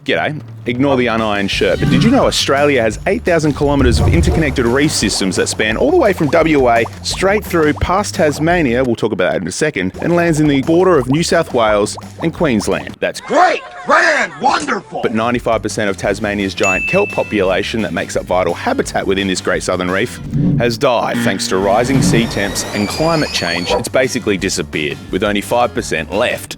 G'day. Ignore the unironed shirt, but did you know Australia has 8,000 kilometres of interconnected reef systems that span all the way from WA straight through past Tasmania, we'll talk about that in a second, and lands in the border of New South Wales and Queensland. That's great, grand, wonderful! But 95% of Tasmania's giant kelp population that makes up vital habitat within this Great Southern Reef has died thanks to rising sea temps and climate change. It's basically disappeared, with only 5% left.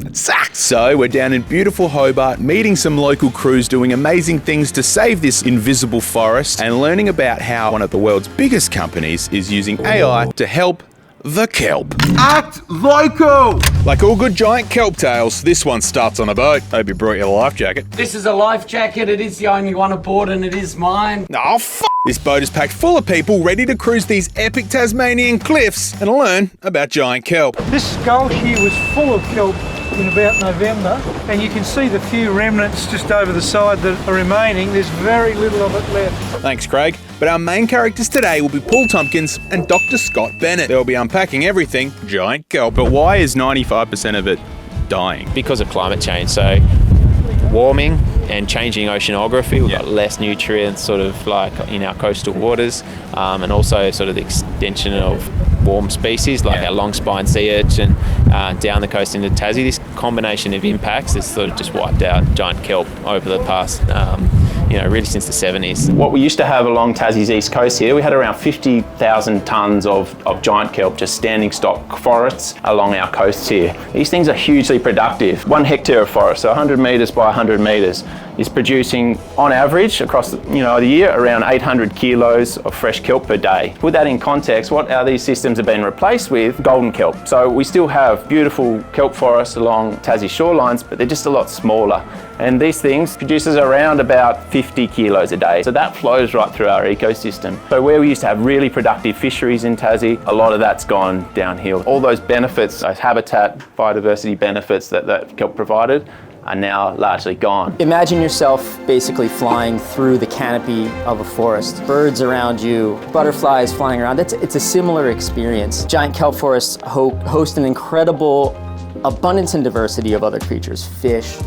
It sucks. So we're down in beautiful Hobart, meeting some local crews doing amazing things to save this invisible forest and learning about how one of the world's biggest companies is using AI to help the kelp. Act loco! Like all good giant kelp tales, this one starts on a boat. Hope you brought your life jacket. This is a life jacket. It is the only one aboard and it is mine. Oh, This boat is packed full of people ready to cruise these epic Tasmanian cliffs and learn about giant kelp. This gulch here was full of kelp in about November, and you can see the few remnants just over the side that are remaining. There's very little of it left. Thanks, Craig. But our main characters today will be Paul Tompkins and Dr. Scott Bennett. They'll be unpacking everything giant kelp. But why is 95% of it dying? Because of climate change. So warming and changing oceanography, we've got less nutrients sort of like in our coastal waters, and also sort of the extension of warm species like our long spine sea urchin down the coast into Tassie. This combination of impacts has sort of just wiped out giant kelp over the past really since the 70s. What we used to have along Tassie's east coast here, we had around 50,000 tonnes of giant kelp, just standing stock forests along our coasts here. These things are hugely productive. 1 hectare of forest, so 100 metres by 100 metres, is producing on average across the year around 800 kilos of fresh kelp per day. Put that in context, what are these systems have been replaced with? Golden kelp. So we still have beautiful kelp forests along Tassie shorelines, but they're just a lot smaller. And these things produces around about 50 kilos a day. So that flows right through our ecosystem. So where we used to have really productive fisheries in Tassie, a lot of that's gone downhill. All those benefits, those habitat, biodiversity benefits that kelp provided, are now largely gone. Imagine yourself basically flying through the canopy of a forest. Birds around you, butterflies flying around. It's a similar experience. Giant kelp forests host an incredible abundance and diversity of other creatures, fish,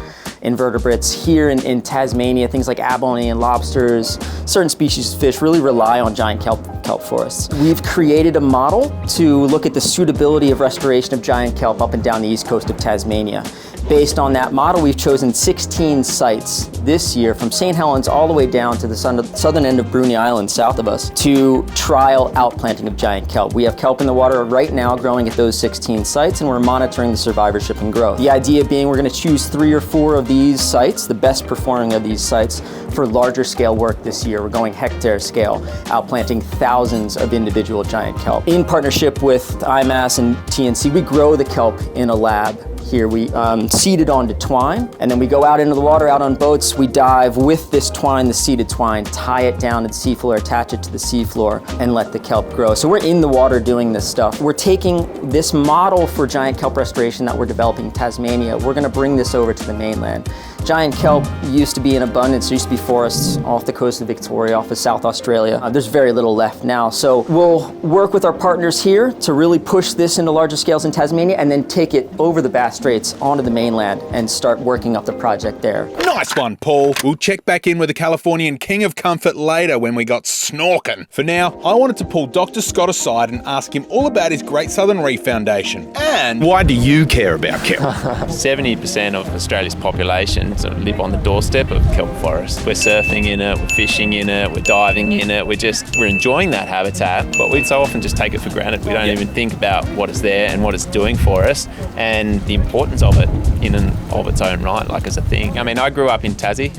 invertebrates. Here in Tasmania, things like abalone and lobsters, certain species of fish really rely on giant kelp forests. We've created a model to look at the suitability of restoration of giant kelp up and down the east coast of Tasmania. Based on that model, we've chosen 16 sites this year from St. Helens all the way down to the southern end of Bruny Island south of us to trial outplanting of giant kelp. We have kelp in the water right now growing at those 16 sites, and we're monitoring the survivorship and growth. The idea being we're going to choose 3 or 4 of these sites, the best performing of these sites, for larger scale work this year. We're going hectare scale, outplanting thousands of individual giant kelp. In partnership with IMAS and TNC, we grow the kelp in a lab. Here we seed it onto twine, and then we go out into the water, out on boats. We dive with this twine, the seeded twine, tie it down to the seafloor, attach it to the seafloor, and let the kelp grow. So we're in the water doing this stuff. We're taking this model for giant kelp restoration that we're developing in Tasmania. We're gonna bring this over to the mainland. Giant kelp used to be in abundance. There used to be forests off the coast of Victoria, off of South Australia. There's very little left now. So we'll work with our partners here to really push this into larger scales in Tasmania and then take it over the Bass Straits onto the mainland and start working up the project there. Nice one, Paul. We'll check back in with the Californian King of Comfort later when we got snorking. For now, I wanted to pull Dr. Scott aside and ask him all about his Great Southern Reef Foundation. And why do you care about kelp? 70% of Australia's population sort of live on the doorstep of kelp forest. We're surfing in it, we're fishing in it, we're diving in it, we're enjoying that habitat, but we so often just take it for granted. We don't even think about what is there and what it's doing for us and the importance of it in and of its own right, like as a thing. I mean, I grew up in Tassie,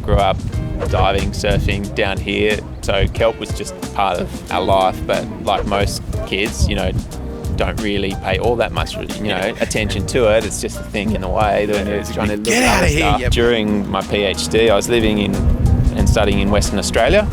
grew up diving, surfing down here, so kelp was just part of our life, but like most kids, don't really pay all that much, attention to it. It's just a thing in a way that it's trying to look at stuff. Yep. During my PhD, I was living in and studying in Western Australia,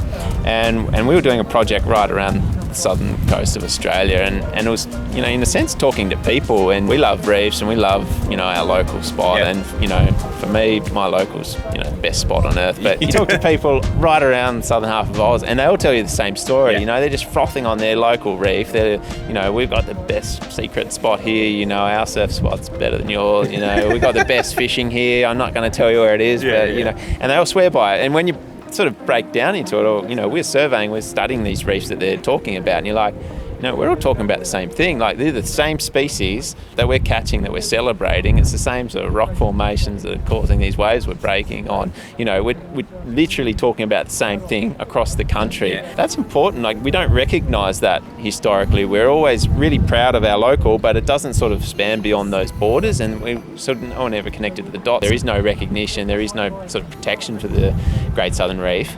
and we were doing a project right around the southern coast of Australia, and it was, you know, in a sense talking to people, and we love reefs and we love, you know, our local spot, and, you know, for me, my local's, you know, the best spot on earth, but you talk to people right around the southern half of Oz and they all tell you the same story, you know, they're just frothing on their local reef. They're, you know, we've got the best secret spot here, you know, our surf spot's better than yours, you know, we've got the best fishing here, I'm not going to tell you where it is, but, you know, and they all swear by it. And when you sort of break down into it, or, you know, we're studying these reefs that they're talking about, and you're like, you know, we're all talking about the same thing. Like, they're the same species that we're catching, that we're celebrating. It's the same sort of rock formations that are causing these waves we're breaking on. You know, we're literally talking about the same thing across the country. That's important. Like, we don't recognise that historically. We're always really proud of our local, but it doesn't sort of span beyond those borders, and we sort of no one ever connected to the dots. There is no recognition. There is no sort of protection for the Great Southern Reef.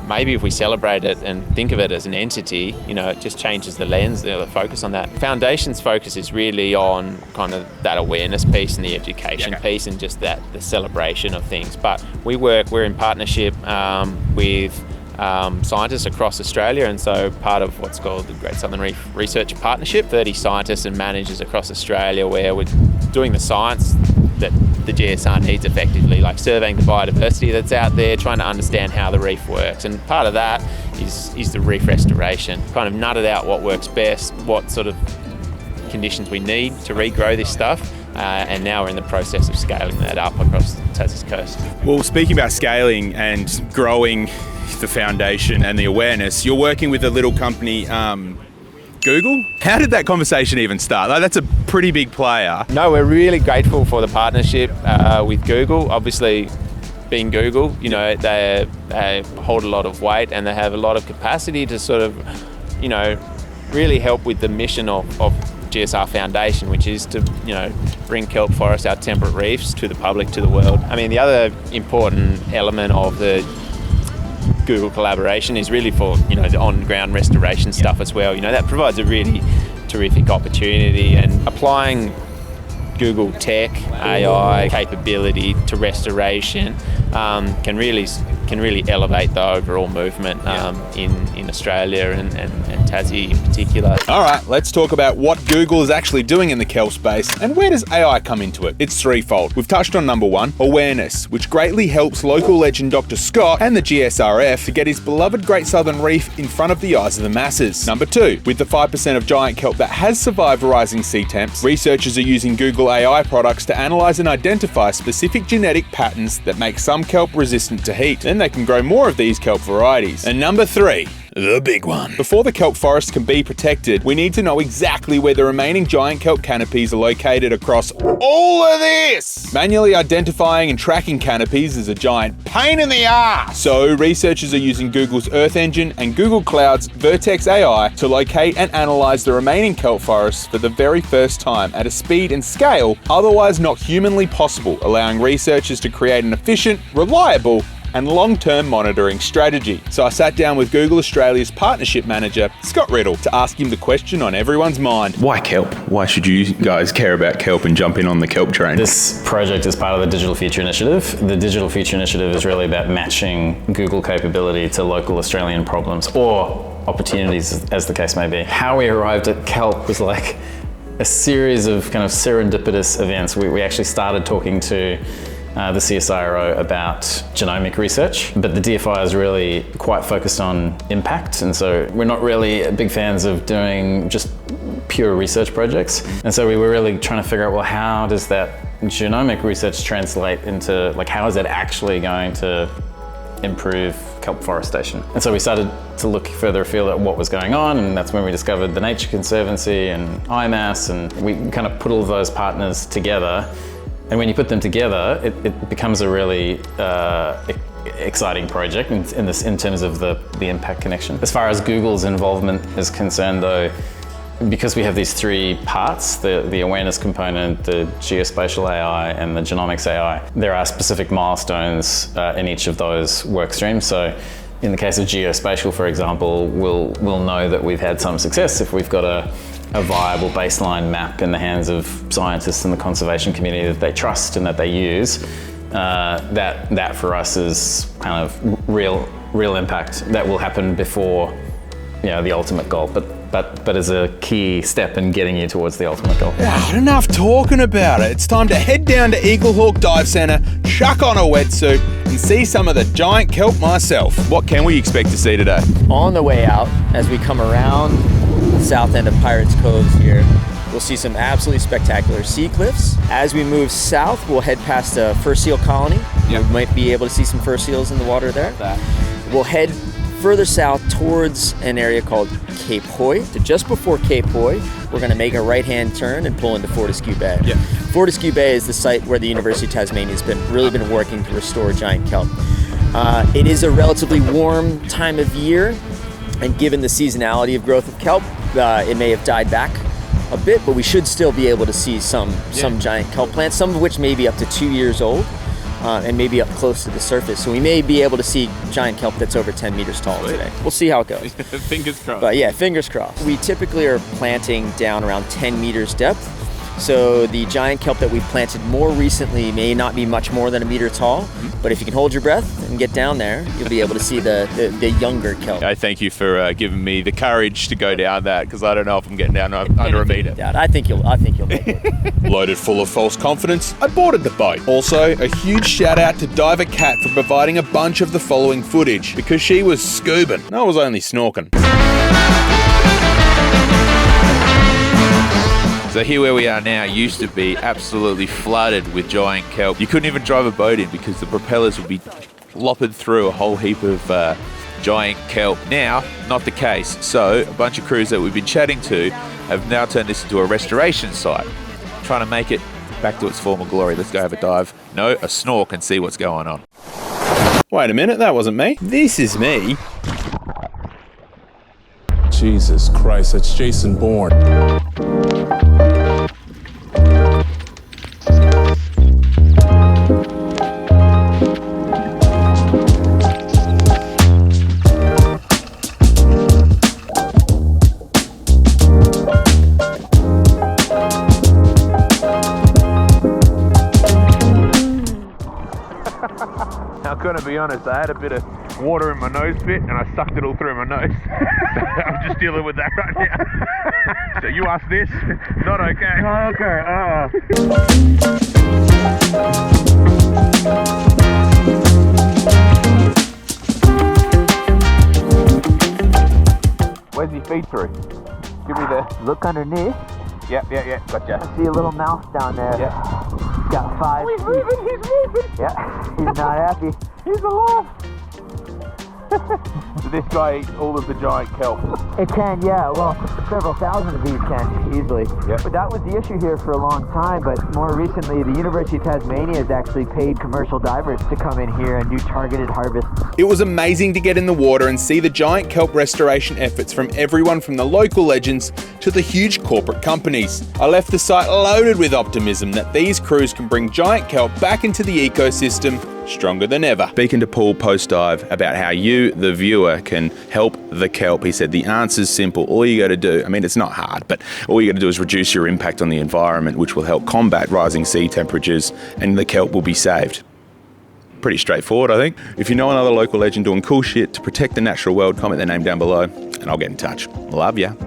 Maybe if we celebrate it and think of it as an entity, you know, it just changes the lens, the focus on that. Foundation's focus is really on kind of that awareness piece and the education piece, and just that, the celebration of things. But we're in partnership with scientists across Australia, and so part of what's called the Great Southern Reef Research Partnership, 30 scientists and managers across Australia, where we're doing the science that the GSR needs effectively, like surveying the biodiversity that's out there, trying to understand how the reef works. And part of that is the reef restoration. Kind of nutted out what works best, what sort of conditions we need to regrow this stuff. And now we're in the process of scaling that up across Tassie's coast. Well, speaking about scaling and growing the foundation and the awareness, you're working with a little company, Google? How did that conversation even start? Like, that's a pretty big player. No, we're really grateful for the partnership with Google. Obviously, being Google, you know, they hold a lot of weight and they have a lot of capacity to sort of, you know, really help with the mission of GSR Foundation, which is to, you know, bring kelp forests, our temperate reefs, to the public, to the world. I mean, the other important element of the Google collaboration is really for, you know, the on-ground restoration stuff as well. You know, that provides a really terrific opportunity, and applying Google tech, AI capability to restoration can really elevate the overall movement in Australia and Tassie in particular. All right, let's talk about what Google is actually doing in the kelp space, and where does AI come into it? It's threefold. We've touched on number one, awareness, which greatly helps local legend Dr. Scott and the GSRF to get his beloved Great Southern Reef in front of the eyes of the masses. Number two, with the 5% of giant kelp that has survived rising sea temps, researchers are using Google AI products to analyse and identify specific genetic patterns that make some kelp resistant to heat. Then they can grow more of these kelp varieties. And number three, the big one. Before the kelp forest can be protected, we need to know exactly where the remaining giant kelp canopies are located across all of this. Manually identifying and tracking canopies is a giant pain in the ass. So researchers are using Google's Earth Engine and Google Cloud's Vertex AI to locate and analyze the remaining kelp forests for the very first time at a speed and scale otherwise not humanly possible, allowing researchers to create an efficient, reliable, and long-term monitoring strategy. So I sat down with Google Australia's partnership manager, Scott Riddle, to ask him the question on everyone's mind. Why kelp? Why should you guys care about kelp and jump in on the kelp train? This project is part of the Digital Future Initiative. The Digital Future Initiative is really about matching Google capability to local Australian problems or opportunities, as the case may be. How we arrived at kelp was like a series of kind of serendipitous events. We actually started talking to the CSIRO about genomic research, but the DFI is really quite focused on impact, and so we're not really big fans of doing just pure research projects. And so we were really trying to figure out, well, how does that genomic research translate into, like, how is it actually going to improve kelp forestation? And so we started to look further afield at what was going on, and that's when we discovered the Nature Conservancy and IMAS, and we kind of put all of those partners together. And when you put them together, it becomes a really exciting project in terms of the impact connection. As far as Google's involvement is concerned, though, because we have these three parts, the awareness component, the geospatial AI, and the genomics AI, there are specific milestones in each of those work streams. So in the case of geospatial, for example, we'll know that we've had some success if we've got a viable baseline map in the hands of scientists in the conservation community that they trust and that they use. That for us is kind of real impact that will happen before the ultimate goal, but is a key step in getting you towards the ultimate goal. Enough talking about it. It's time to head down to Eaglehawk Dive Centre, chuck on a wetsuit, and see some of the giant kelp myself. What can we expect to see today? On the way out, as we come around the south end of Pirates Coves here, we'll see some absolutely spectacular sea cliffs. As we move south, we'll head past a fur seal colony. Yep. We might be able to see some fur seals in the water there. We'll head further south towards an area called Cape Hoy. So just before Cape Hoy, we're going to make a right-hand turn and pull into Fortescue Bay. Yeah. Fortescue Bay is the site where the University of Tasmania has really been working to restore giant kelp. It is a relatively warm time of year, and given the seasonality of growth of kelp, it may have died back a bit, but we should still be able to see some giant kelp plants, some of which may be up to 2 years old. And maybe up close to the surface. So we may be able to see giant kelp that's over 10 meters tall today. We'll see how it goes. Fingers crossed. But yeah, fingers crossed. We typically are planting down around 10 meters depth. So the giant kelp that we've planted more recently may not be much more than a meter tall, but if you can hold your breath and get down there, you'll be able to see the younger kelp. I thank you for giving me the courage to go down that, because I don't know if I'm getting down under a meter. I think you'll make it. Loaded full of false confidence, I boarded the boat. Also, a huge shout out to Diver Cat for providing a bunch of the following footage, because she was scuba. I was only snorking. So here where we are now used to be absolutely flooded with giant kelp. You couldn't even drive a boat in because the propellers would be lopped through a whole heap of giant kelp. Now, not the case. So a bunch of crews that we've been chatting to have now turned this into a restoration site, trying to make it back to its former glory. Let's go have a dive. No, a snork and see what's going on. Wait a minute, that wasn't me. This is me. Jesus Christ, that's Jason Bourne. I'm gonna be honest, I had a bit of water in my nose pit and I sucked it all through my nose. So I'm just dealing with that right now. So you asked this, not okay. Oh, okay. Where's your feed through? Give me the... Look underneath. Yeah, gotcha. I see a little mouse down there. Yeah. He's got 5 He's moving! Yeah, he's not happy. He's alive! So this guy eats all of the giant kelp. It can, yeah. Well, several thousand of these can easily. Yep. But that was the issue here for a long time. But more recently, the University of Tasmania has actually paid commercial divers to come in here and do targeted harvests. It was amazing to get in the water and see the giant kelp restoration efforts from everyone from the local legends to the huge corporate companies. I left the site loaded with optimism that these crews can bring giant kelp back into the ecosystem stronger than ever. Speaking to Paul post-dive about how you, the viewer, can help the kelp, he said the answer's simple. All you got to do, I mean, it's not hard, but all you got to do is reduce your impact on the environment, which will help combat rising sea temperatures, and the kelp will be saved. Pretty straightforward, I think. If you know another local legend doing cool shit to protect the natural world, comment their name down below, and I'll get in touch. Love ya.